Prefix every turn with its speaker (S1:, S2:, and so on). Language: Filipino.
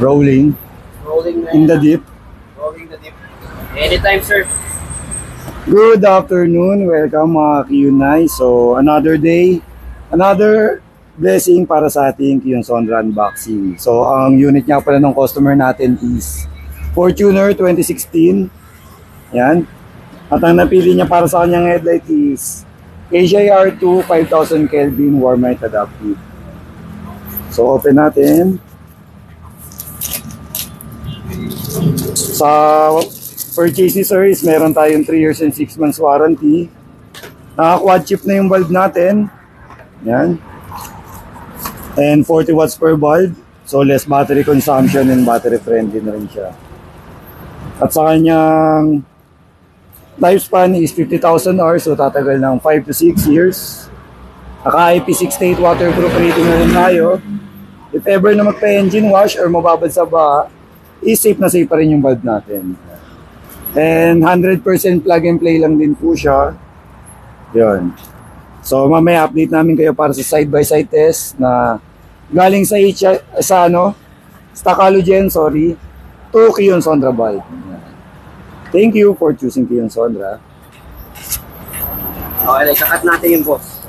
S1: Rolling.
S2: Rolling na
S1: In the
S2: yan.
S1: deep.
S2: Rolling the dip. Anytime, sir.
S1: Good afternoon. Welcome mga Kyunay. So, another day. Another blessing para sa ating Kyun Sonra unboxing. So, ang unit nga pala ng customer natin is Fortuner 2016. Yan. At ang napili niya para sa kanyang headlight is KJR2 5000 Kelvin warm light adaptive. So, open natin. Sa purchase ni sir is meron tayong 3 years and 6 months warranty. Naka-quad chip na yung bulb natin. Yan. And 40 watts per bulb. So less battery consumption and battery friendly na rin siya. At sa kanyang lifespan is 50,000 hours. So tatagal ng 5 to 6 years. Naka-IP68 waterproof rating na rin tayo. If ever na magpa-engine wash or mababad sa baha, is safe na safe pa rin yung bulb natin. And 100% plug and play lang din po siya. Yun. So mamaya update namin kayo para sa side-by-side test na galing sa stock halogen, to Kyun Sonra bulb. Thank you for choosing Kyun Sonra.
S2: Okay, kakat natin yung boss.